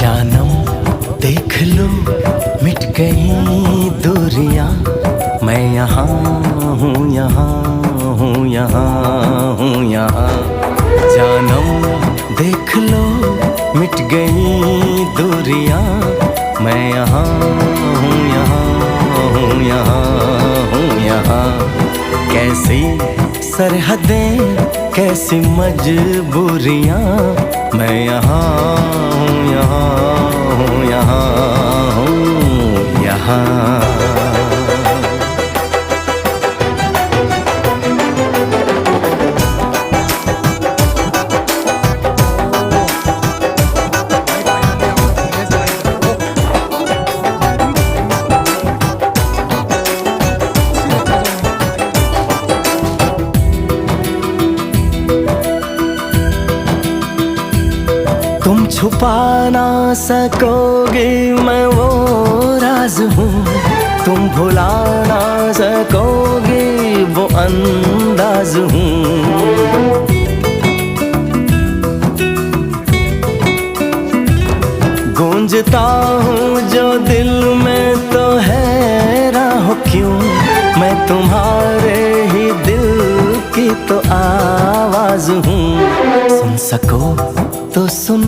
जानम देख लो मिट गई दूरियां, मैं यहाँ हूँ, यहाँ हूँ, यहाँ हूँ, यहाँ। जानम देख लो मिट गई दूरियां, मैं यहाँ हूँ, यहाँ हूँ, यहाँ हूँ, यहाँ। कैसी सरहदें कैसी मजबूरियां, मैं यहाँ हूँ, यहाँ हूँ, यहाँ हूँ, यहाँ। तुम छुपा ना सकोगे मैं वो राज हूँ, तुम भुला ना सकोगे वो अंदाज हूँ। गूंजता हूँ जो दिल में तो हैरान हो क्यों, मैं तुम्हारे ही दिल की तो आवाज हूँ। सुन सको तो सुन